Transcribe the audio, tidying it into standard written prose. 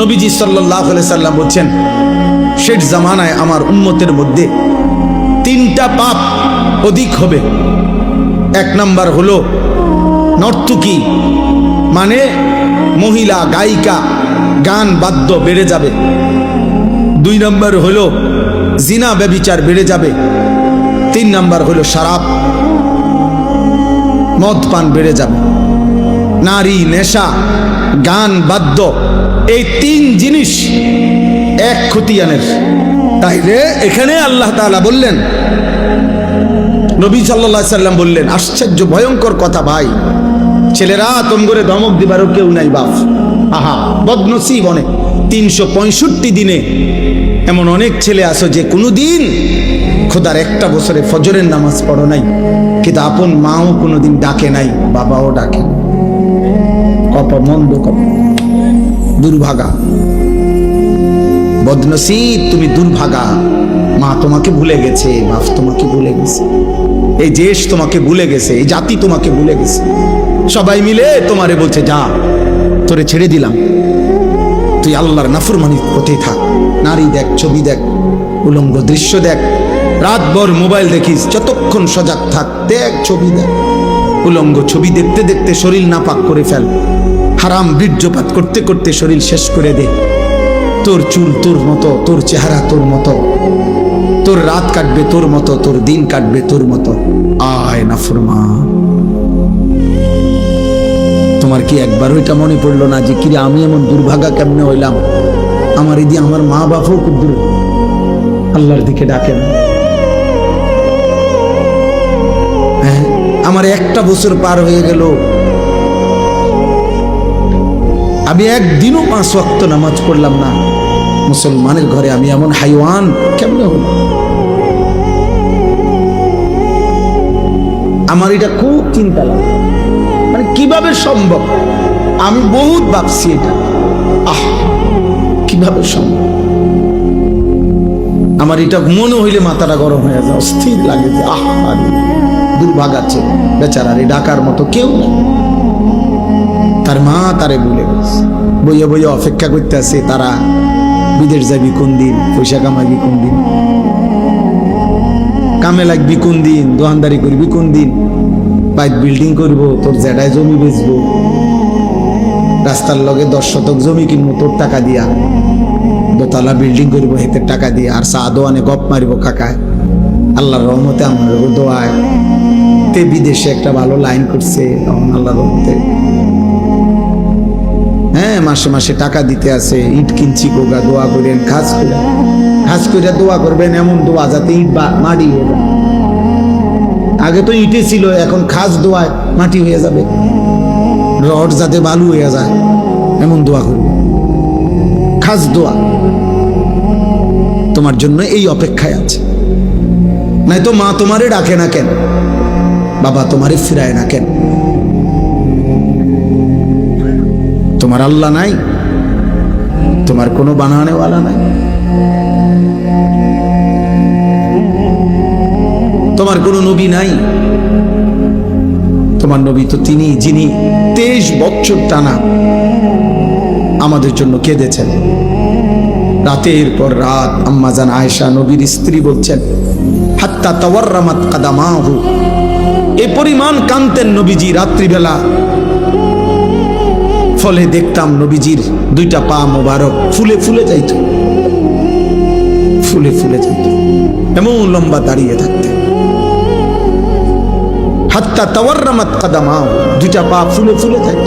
নবীজি সাল্লাল্লাহু আলাইহি সাল্লাম বলছেন, শেষ জামানায় আমার উম্মতের মধ্যে তিনটা পাপ অধিক হবে। এক নাম্বার হলো নর্তকী, মানে মহিলা গায়িকা, গান বাদ্য বেড়ে যাবে। দুই নাম্বার হলো জিনা ব্যভিচার বেড়ে যাবে। তিন নাম্বার হলো শরাব, মদ পান বেড়ে যাবে। নারী, নেশা, গান বাদ্য, এই তিন জিনিস এক খতিয়ানের। তাইলে এখানে আল্লাহ তাআলা বললেন, নবী সাল্লাল্লাহু আলাইহি সাল্লাম বললেন, আশ্চর্য ভয়ঙ্কর কথা ভাই, ছেলেরা তোমগরে ধমক দিবারও কেউ নাই বাপ। আহা বদনসিব অনেক। 365 দিনে এমন অনেক ছেলে আছো যে কোনোদিন খোদার একটা বছরে ফজরের নামাজ পড়ো নাই, কিন্তু আপন মাও কোনোদিন ডাকে নাই, বাবাও ডাকে। অপমন্দ কপ, দুর্ভাগা, বদনসিব তুমি দুর্ভাগা। মা তোমাকে ভুলে গেছে, বাপ তোমাকে ভুলে গেছে, এই দেশ তোমাকে ভুলে গেছে, এই জাতি তোমাকে ভুলে গেছে। সবাই মিলে তোমারে বলছে, যা তোরে ছেড়ে দিলাম, তুই আল্লাহর নাফরমানির পথে থাক। নারী দেখ, ছবি দেখ, উলঙ্গ দৃশ্য দেখ, রাতভর মোবাইল দেখিস, যতক্ষণ সজাগ থাক, দেখ ছবি দেখ। উলঙ্গ ছবি দেখতে দেখতে শরীর নাপাক করে ফেল, হারাম বীর্যপাত করতে করতে শরীর শেষ করে দে। তোর চুল তোর মতো, তোর চেহারা তোর মতো, তোর রাত কাটবে তোর মতো, তোর দিন কাটবে তোর মতো। আয় নাফরমান, তোমার কি একবার ওইটা মনে পড়লো না যে কিরে আমি এমন দুর্ভাগা কেমনে হইলাম? আমার এই দিয়ে আমার মা বাপও খুব দূর আল্লাহর দিকে ডাকে না। হ্যাঁ, আমার একটা বছর পার হয়ে গেল, আমি একদিনও 5 ওয়াক্ত নামাজ পড়লাম না। মুসলমানের ঘরে আমি এমন হাইওয়ান কেমনে হল? আমার এটা খুব চিন্তা লাগে, মানে কিভাবে সম্ভব? আমি বহুত ভাবছি এটা, কিভাবে সম্ভব? আমার এটা মনে হইলে মাথাটা গরম হয়ে যায়, অস্থির লাগে যে দুর্ভাগাচ্ছে বেচারারে ডাকার মতো কেউ নেই। তার মা তারে ভুলে গেছে, বইয়ে বইয়ে অপেক্ষা করতে আছে, তারা বিদেশ যাবি কোন দিন, পয়সা কামাবি কোন দিন, কামে লাগবি কোন দিন, দোকানদারি করবি কোন দিন, বাইক বিল্ডিং করবো, তোর জেডায় জমি বেচবো, রাস্তার লগে 10 শতক জমি কিনবো তোর টাকা দিয়া, দোতলা বিল্ডিং করবো হেতের টাকা দিয়ে, আর চা দোয়ানে গপ মারিব কাকায়। আল্লাহর রহমতে আমার দোয়ায় তে বিদেশে একটা ভালো লাইন করছে, আল্লাহর রহমতে হ্যাঁ মাসে মাসে টাকা দিতে আছে। ইট কিনছি গোগা, দোয়া করেন, খাস করে দোয়া করবেন, এমন দোয়া যাতে ইট মাটি হয়ে যায়। আগে তো ইটে ছিল, এখন খাস দোয়ায় মাটি হয়ে যাবে, রড যাতে বালু হয়ে যায়, এমন দোয়া করবে, খাস দোয়া। তোমার জন্য এই অপেক্ষায় আছে। নাই তো মা তোমারে ডাকে না কেন, বাবা তোমারে ফিরায় না কেন? তোমার আল্লাহ নাই, তোমার কোনো বানানেওয়ালা নাই, তোমার কোনো নবী নাই। তোমার নবী তো তিনি যিনি 23 বছর টানা আমাদের জন্য কেঁদেছেন। রাতের পর রাত আম্মাজান আয়েশা নবীর স্ত্রী বলছেন, হাত্তা তাওয়াররামাত কাদামাহু, এই পরিমাণ কাঁদতেন নবীজি রাত্রিবেলা। ফলে দেখতাম নবীজির 2টা পা মোবারক ফুলে ফুলে যাইত, ফুলে ফুলে যাইত, এমন লম্বা দাঁড়িয়ে থাকতেন। হাত্তা তাওয়াররামাত কাদামাহু, 2টা পা ফুলে ফুলে যাইত।